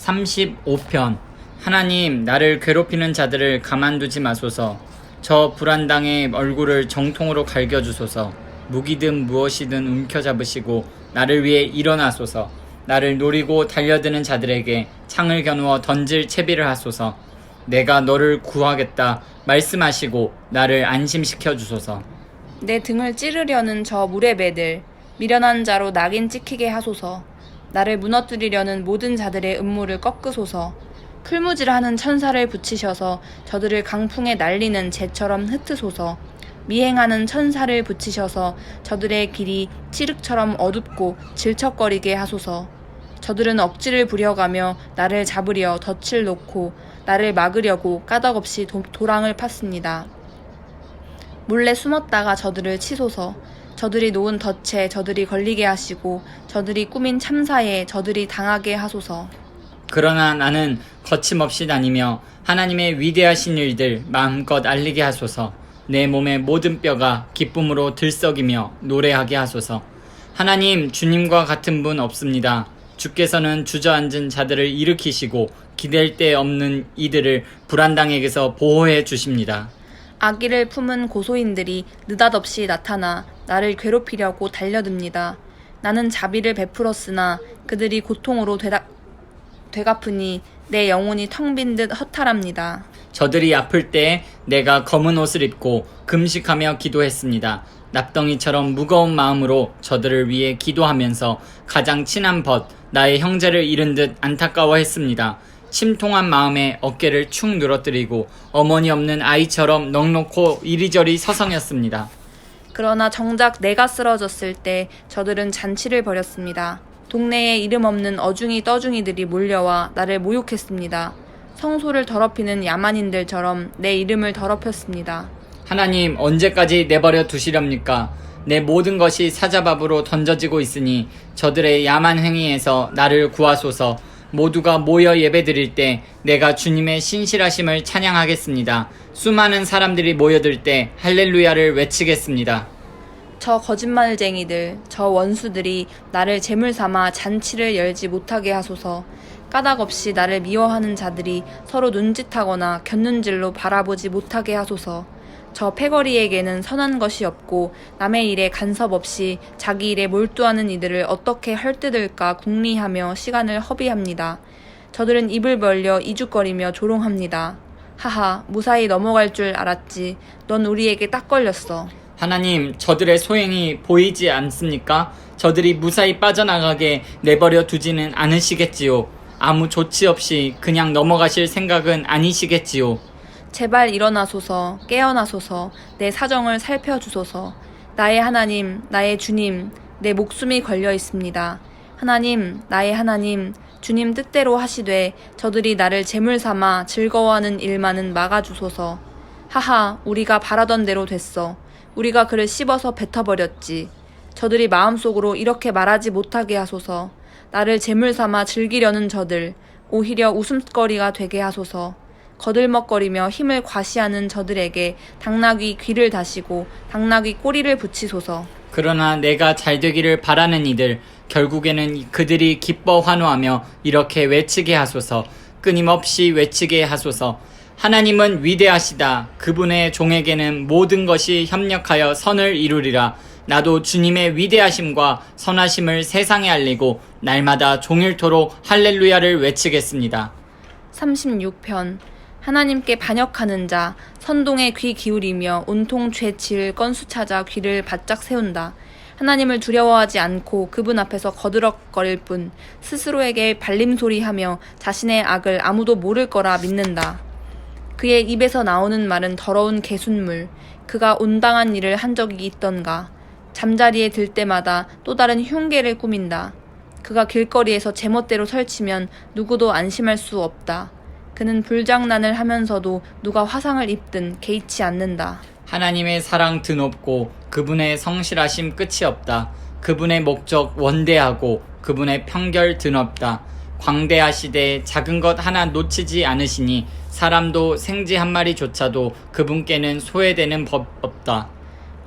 35편. 하나님, 나를 괴롭히는 자들을 가만두지 마소서. 저 불안당의 얼굴을 정통으로 갈겨주소서. 무기든 무엇이든 움켜잡으시고 나를 위해 일어나소서. 나를 노리고 달려드는 자들에게 창을 겨누어 던질 채비를 하소서. 내가 너를 구하겠다 말씀하시고 나를 안심시켜 주소서. 내 등을 찌르려는 저 무레배들, 미련한 자로 낙인 찍히게 하소서. 나를 무너뜨리려는 모든 자들의 음모를 꺾으소서. 풀무질하는 천사를 붙이셔서 저들을 강풍에 날리는 재처럼 흩으소서. 미행하는 천사를 붙이셔서 저들의 길이 칠흑처럼 어둡고 질척거리게 하소서. 저들은 억지를 부려가며 나를 잡으려 덫을 놓고 나를 막으려고 까닭없이 도랑을 팠습니다. 몰래 숨었다가 저들을 치소서. 저들이 놓은 덫에 저들이 걸리게 하시고 저들이 꾸민 참사에 저들이 당하게 하소서. 그러나 나는 거침없이 다니며 하나님의 위대하신 일들 마음껏 알리게 하소서. 내 몸의 모든 뼈가 기쁨으로 들썩이며 노래하게 하소서. 하나님, 주님과 같은 분 없습니다. 주께서는 주저앉은 자들을 일으키시고 기댈 데 없는 이들을 불안당에게서 보호해 주십니다. 악의를 품은 고소인들이 느닷없이 나타나 나를 괴롭히려고 달려듭니다. 나는 자비를 베풀었으나 그들이 고통으로 되갚으니 내 영혼이 텅 빈 듯 허탈합니다. 저들이 아플 때 내가 검은 옷을 입고 금식하며 기도했습니다. 납덩이처럼 무거운 마음으로 저들을 위해 기도하면서 가장 친한 벗, 나의 형제를 잃은 듯 안타까워했습니다. 침통한 마음에 어깨를 축 늘어뜨리고 어머니 없는 아이처럼 넋놓고 이리저리 서성였습니다. 그러나 정작 내가 쓰러졌을 때 저들은 잔치를 벌였습니다. 동네에 이름 없는 어중이 떠중이들이 몰려와 나를 모욕했습니다. 성소를 더럽히는 야만인들처럼 내 이름을 더럽혔습니다. 하나님, 언제까지 내버려 두시렵니까? 내 모든 것이 사자밥으로 던져지고 있으니 저들의 야만 행위에서 나를 구하소서. 모두가 모여 예배드릴 때 내가 주님의 신실하심을 찬양하겠습니다. 수많은 사람들이 모여들 때 할렐루야를 외치겠습니다. 저 거짓말쟁이들, 저 원수들이 나를 제물 삼아 잔치를 열지 못하게 하소서. 까닭없이 나를 미워하는 자들이 서로 눈짓하거나 곁눈질로 바라보지 못하게 하소서. 저 패거리에게는 선한 것이 없고 남의 일에 간섭 없이 자기 일에 몰두하는 이들을 어떻게 헐뜯을까 궁리하며 시간을 허비합니다. 저들은 입을 벌려 이죽거리며 조롱합니다. 하하, 무사히 넘어갈 줄 알았지. 넌 우리에게 딱 걸렸어. 하나님, 저들의 소행이 보이지 않습니까? 저들이 무사히 빠져나가게 내버려 두지는 않으시겠지요. 아무 조치 없이 그냥 넘어가실 생각은 아니시겠지요. 제발 일어나소서, 깨어나소서, 내 사정을 살펴주소서. 나의 하나님, 나의 주님, 내 목숨이 걸려 있습니다. 하나님, 나의 하나님, 주님 뜻대로 하시되 저들이 나를 제물 삼아 즐거워하는 일만은 막아주소서. 하하, 우리가 바라던 대로 됐어. 우리가 그를 씹어서 뱉어버렸지. 저들이 마음속으로 이렇게 말하지 못하게 하소서. 나를 제물 삼아 즐기려는 저들, 오히려 웃음거리가 되게 하소서. 거들먹거리며 힘을 과시하는 저들에게 당나귀 귀를 다시고 당나귀 꼬리를 붙이소서. 그러나 내가 잘되기를 바라는 이들, 결국에는 그들이 기뻐 환호하며 이렇게 외치게 하소서. 끊임없이 외치게 하소서. 하나님은 위대하시다. 그분의 종에게는 모든 것이 협력하여 선을 이루리라. 나도 주님의 위대하심과 선하심을 세상에 알리고 날마다 종일토록 할렐루야를 외치겠습니다. 36편. 하나님께 반역하는 자, 선동에 귀 기울이며 온통 죄 지을 건수 찾아 귀를 바짝 세운다. 하나님을 두려워하지 않고 그분 앞에서 거드럭거릴 뿐 스스로에게 발림소리하며 자신의 악을 아무도 모를 거라 믿는다. 그의 입에서 나오는 말은 더러운 개순물. 그가 온당한 일을 한 적이 있던가. 잠자리에 들 때마다 또 다른 흉계를 꾸민다. 그가 길거리에서 제멋대로 설치면 누구도 안심할 수 없다. 그는 불장난을 하면서도 누가 화상을 입든 개의치 않는다. 하나님의 사랑 드높고 그분의 성실하심 끝이 없다. 그분의 목적 원대하고 그분의 편결 드높다. 광대하시되 작은 것 하나 놓치지 않으시니 사람도 생쥐 한 마리조차도 그분께는 소외되는 법 없다.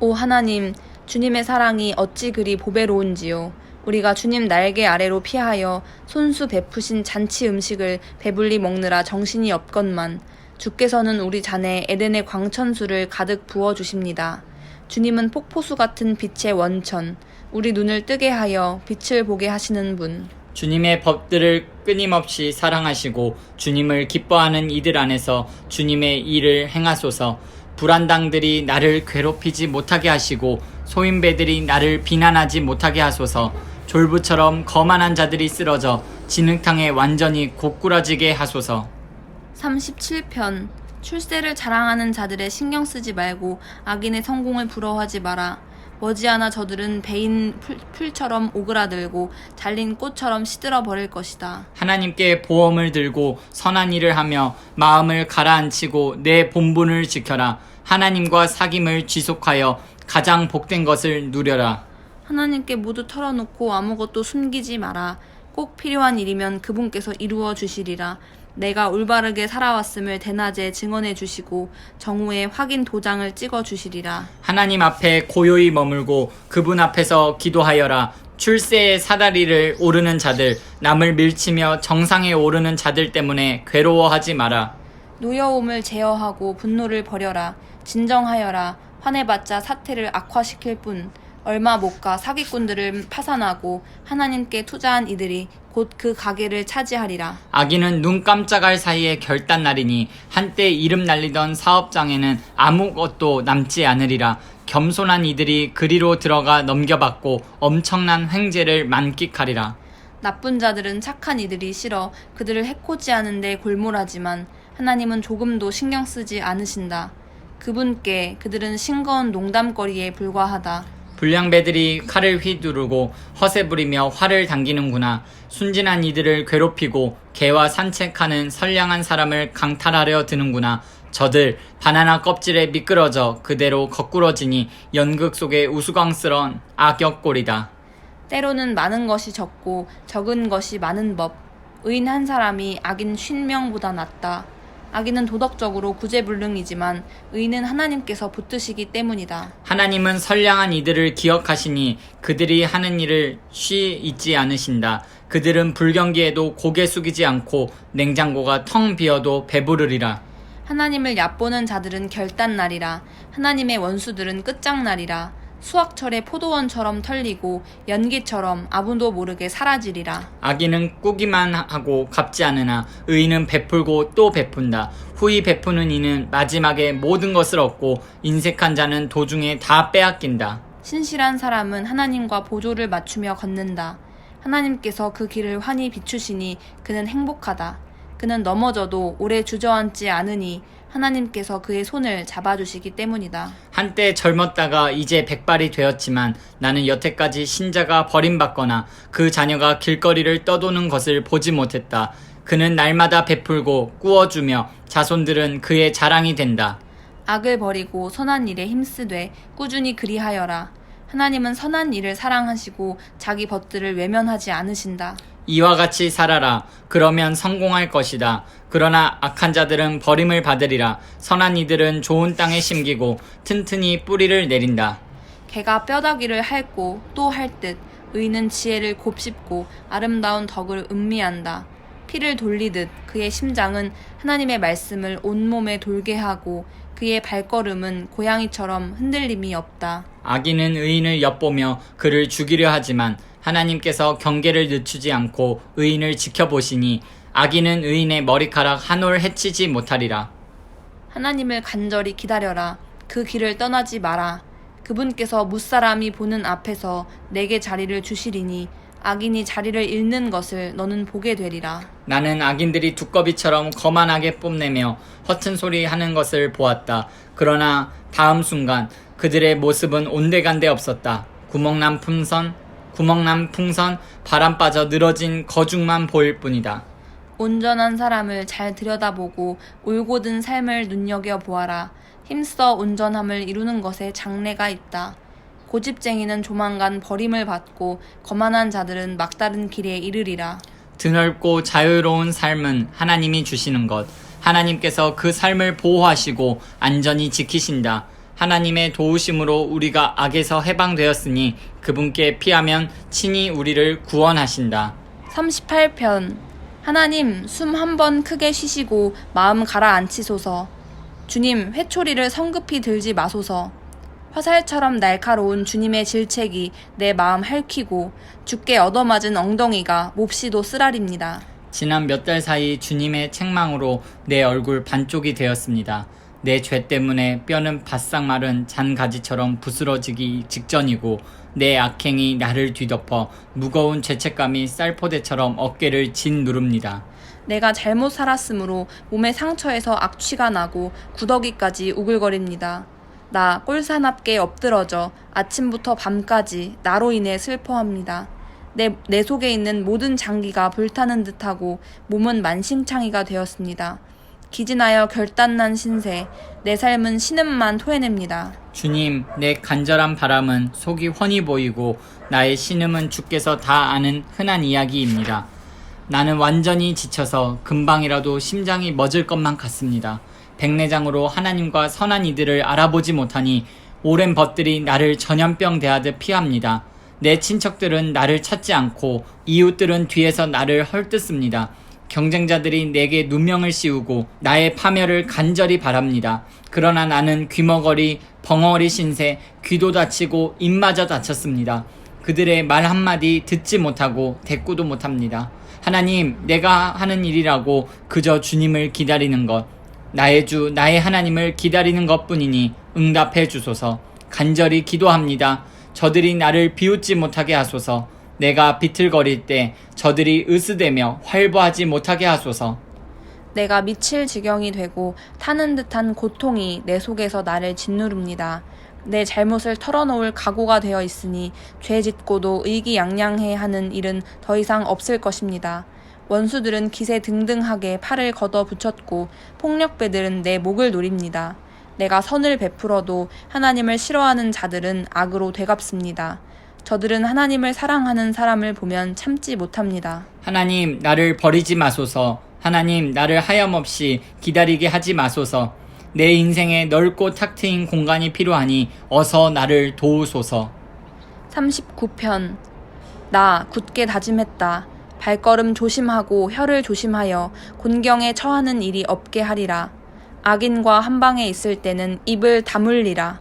오 하나님, 주님의 사랑이 어찌 그리 보배로운지요. 우리가 주님 날개 아래로 피하여 손수 베푸신 잔치 음식을 배불리 먹느라 정신이 없건만 주께서는 우리 잔에 에덴의 광천수를 가득 부어주십니다. 주님은 폭포수 같은 빛의 원천, 우리 눈을 뜨게 하여 빛을 보게 하시는 분. 주님의 법들을 끊임없이 사랑하시고 주님을 기뻐하는 이들 안에서 주님의 일을 행하소서. 불안당들이 나를 괴롭히지 못하게 하시고 소인배들이 나를 비난하지 못하게 하소서. 졸부처럼 거만한 자들이 쓰러져 진흙탕에 완전히 고꾸라지게 하소서. 37편. 출세를 자랑하는 자들의 신경 쓰지 말고 악인의 성공을 부러워하지 마라. 머지않아 저들은 베인 풀처럼 오그라들고 잘린 꽃처럼 시들어 버릴 것이다. 하나님께 보험을 들고 선한 일을 하며 마음을 가라앉히고 내 본분을 지켜라. 하나님과 사귐을 지속하여 가장 복된 것을 누려라. 하나님께 모두 털어놓고 아무것도 숨기지 마라. 꼭 필요한 일이면 그분께서 이루어 주시리라. 내가 올바르게 살아왔음을 대낮에 증언해 주시고 정오에 확인 도장을 찍어 주시리라. 하나님 앞에 고요히 머물고 그분 앞에서 기도하여라. 출세의 사다리를 오르는 자들, 남을 밀치며 정상에 오르는 자들 때문에 괴로워하지 마라. 노여움을 제어하고 분노를 버려라. 진정하여라. 화내봤자 사태를 악화시킬 뿐. 얼마 못 가 사기꾼들을 파산하고 하나님께 투자한 이들이 곧 그 가게를 차지하리라. 악인은 눈 깜짝할 사이에 결단날이니 한때 이름 날리던 사업장에는 아무것도 남지 않으리라. 겸손한 이들이 그리로 들어가 넘겨받고 엄청난 횡재를 만끽하리라. 나쁜 자들은 착한 이들이 싫어 그들을 해코지 하는데 골몰하지만 하나님은 조금도 신경 쓰지 않으신다. 그분께 그들은 싱거운 농담거리에 불과하다. 불량배들이 칼을 휘두르고 허세 부리며 활을 당기는구나. 순진한 이들을 괴롭히고 개와 산책하는 선량한 사람을 강탈하려 드는구나. 저들 바나나 껍질에 미끄러져 그대로 거꾸러지니 연극 속의 우스꽝스런 악역꼴이다. 때로는 많은 것이 적고 적은 것이 많은 법. 의인 한 사람이 악인 50명보다 낫다. 악인은 도덕적으로 구제불능이지만 의인은 하나님께서 붙드시기 때문이다. 하나님은 선량한 이들을 기억하시니 그들이 하는 일을 쉬 잊지 않으신다. 그들은 불경기에도 고개 숙이지 않고 냉장고가 텅 비어도 배부르리라. 하나님을 얕보는 자들은 결단날이라. 하나님의 원수들은 끝장날이라. 수확철에 포도원처럼 털리고 연기처럼 아무도 모르게 사라지리라. 악인은 꾸기만 하고 갚지 않으나 의인은 베풀고 또 베푼다. 후히 베푸는 이는 마지막에 모든 것을 얻고 인색한 자는 도중에 다 빼앗긴다. 신실한 사람은 하나님과 보조를 맞추며 걷는다. 하나님께서 그 길을 환히 비추시니 그는 행복하다. 그는 넘어져도 오래 주저앉지 않으니 하나님께서 그의 손을 잡아주시기 때문이다. 한때 젊었다가 이제 백발이 되었지만 나는 여태까지 신자가 버림받거나 그 자녀가 길거리를 떠도는 것을 보지 못했다. 그는 날마다 베풀고 꾸어주며 자손들은 그의 자랑이 된다. 악을 버리고 선한 일에 힘쓰되 꾸준히 그리하여라. 하나님은 선한 일을 사랑하시고 자기 벗들을 외면하지 않으신다. 이와 같이 살아라. 그러면 성공할 것이다. 그러나 악한 자들은 버림을 받으리라. 선한 이들은 좋은 땅에 심기고 튼튼히 뿌리를 내린다. 개가 뼈다귀를 핥고 또 할 듯 의인은 지혜를 곱씹고 아름다운 덕을 음미한다. 피를 돌리듯 그의 심장은 하나님의 말씀을 온몸에 돌게 하고 그의 발걸음은 고양이처럼 흔들림이 없다. 악인은 의인을 엿보며 그를 죽이려 하지만 하나님께서 경계를 늦추지 않고 의인을 지켜보시니 악인은 의인의 머리카락 한 올 해치지 못하리라. 하나님을 간절히 기다려라. 그 길을 떠나지 마라. 그분께서 무사람이 보는 앞에서 내게 자리를 주시리니 악인이 자리를 잃는 것을 너는 보게 되리라. 나는 악인들이 두꺼비처럼 거만하게 뽐내며 허튼 소리 하는 것을 보았다. 그러나 다음 순간 그들의 모습은 온데간데 없었다. 구멍난 풍선, 바람 빠져 늘어진 거죽만 보일 뿐이다. 온전한 사람을 잘 들여다보고 올곧은 삶을 눈여겨보아라. 힘써 온전함을 이루는 것에 장래가 있다. 고집쟁이는 조만간 버림을 받고 거만한 자들은 막다른 길에 이르리라. 드넓고 자유로운 삶은 하나님이 주시는 것. 하나님께서 그 삶을 보호하시고 안전히 지키신다. 하나님의 도우심으로 우리가 악에서 해방되었으니 그분께 피하면 친히 우리를 구원하신다. 38편. 하나님, 숨 한 번 크게 쉬시고 마음 가라앉히소서. 주님, 회초리를 성급히 들지 마소서. 화살처럼 날카로운 주님의 질책이 내 마음 핥히고 주께 얻어맞은 엉덩이가 몹시도 쓰라립니다. 지난 몇 달 사이 주님의 책망으로 내 얼굴 반쪽이 되었습니다. 내 죄 때문에 뼈는 바싹 마른 잔가지처럼 부스러지기 직전이고 내 악행이 나를 뒤덮어 무거운 죄책감이 쌀포대처럼 어깨를 짓누릅니다. 내가 잘못 살았으므로 몸의 상처에서 악취가 나고 구더기까지 우글거립니다. 나 꼴사납게 엎드러져 아침부터 밤까지 나로 인해 슬퍼합니다. 내 속에 있는 모든 장기가 불타는 듯하고 몸은 만신창이가 되었습니다. 기진하여 결단난 신세, 내 삶은 신음만 토해냅니다. 주님, 내 간절한 바람은 속이 훤히 보이고 나의 신음은 주께서 다 아는 흔한 이야기입니다. 나는 완전히 지쳐서 금방이라도 심장이 멎을 것만 같습니다. 백내장으로 하나님과 선한 이들을 알아보지 못하니 오랜 벗들이 나를 전염병 대하듯 피합니다. 내 친척들은 나를 찾지 않고 이웃들은 뒤에서 나를 헐뜯습니다. 경쟁자들이 내게 누명을 씌우고 나의 파멸을 간절히 바랍니다. 그러나 나는 귀머거리, 벙어리 신세, 귀도 다치고 입마저 다쳤습니다. 그들의 말 한마디 듣지 못하고 대꾸도 못합니다. 하나님, 내가 하는 일이라고 그저 주님을 기다리는 것, 나의 주, 나의 하나님을 기다리는 것뿐이니 응답해 주소서. 간절히 기도합니다. 저들이 나를 비웃지 못하게 하소서. 내가 비틀거릴 때 저들이 으스대며 활보하지 못하게 하소서. 내가 미칠 지경이 되고 타는 듯한 고통이 내 속에서 나를 짓누릅니다. 내 잘못을 털어놓을 각오가 되어 있으니 죄 짓고도 의기양양해 하는 일은 더 이상 없을 것입니다. 원수들은 기세 등등하게 팔을 걷어 붙였고 폭력배들은 내 목을 노립니다. 내가 선을 베풀어도 하나님을 싫어하는 자들은 악으로 되갚습니다. 저들은 하나님을 사랑하는 사람을 보면 참지 못합니다. 하나님, 나를 버리지 마소서. 하나님, 나를 하염없이 기다리게 하지 마소서. 내 인생에 넓고 탁 트인 공간이 필요하니 어서 나를 도우소서. 39편. 나 굳게 다짐했다. 발걸음 조심하고 혀를 조심하여 곤경에 처하는 일이 없게 하리라. 악인과 한방에 있을 때는 입을 다물리라.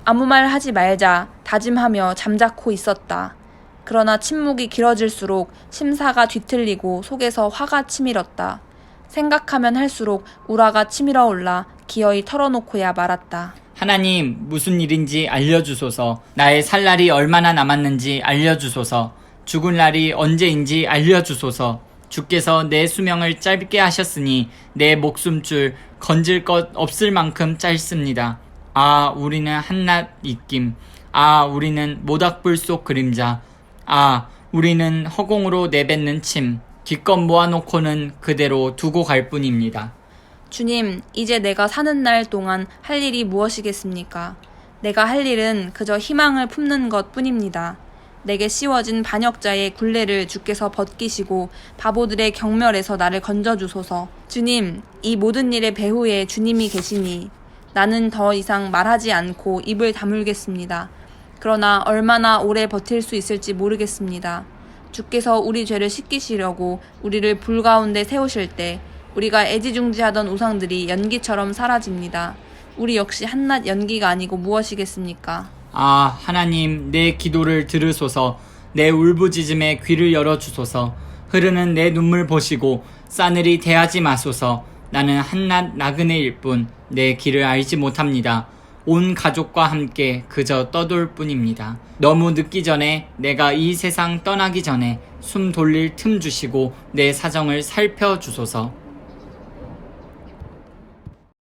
아무 말 하지 말자 다짐하며 잠자코 있었다. 그러나 침묵이 길어질수록 심사가 뒤틀리고 속에서 화가 치밀었다. 생각하면 할수록 우라가 치밀어 올라 기어이 털어놓고야 말았다. 하나님, 무슨 일인지 알려주소서. 나의 살 날이 얼마나 남았는지 알려주소서. 죽을 날이 언제인지 알려주소서. 주께서 내 수명을 짧게 하셨으니 내 목숨줄 건질 것 없을 만큼 짧습니다. 아, 우리는 한낱 입김. 아, 우리는 모닥불 속 그림자. 아, 우리는 허공으로 내뱉는 침. 기껏 모아놓고는 그대로 두고 갈 뿐입니다. 주님, 이제 내가 사는 날 동안 할 일이 무엇이겠습니까? 내가 할 일은 그저 희망을 품는 것 뿐입니다. 내게 씌워진 반역자의 굴레를 주께서 벗기시고 바보들의 경멸에서 나를 건져주소서. 주님, 이 모든 일의 배후에 주님이 계시니 나는 더 이상 말하지 않고 입을 다물겠습니다. 그러나 얼마나 오래 버틸 수 있을지 모르겠습니다. 주께서 우리 죄를 씻기시려고 우리를 불 가운데 세우실 때 우리가 애지중지하던 우상들이 연기처럼 사라집니다. 우리 역시 한낱 연기가 아니고 무엇이겠습니까? 아, 하나님, 내 기도를 들으소서. 내 울부짖음에 귀를 열어주소서. 흐르는 내 눈물 보시고 싸늘히 대하지 마소서. 나는 한낱 나그네일 뿐 내 길을 알지 못합니다. 온 가족과 함께 그저 떠돌 뿐입니다. 너무 늦기 전에, 내가 이 세상 떠나기 전에 숨 돌릴 틈 주시고 내 사정을 살펴주소서.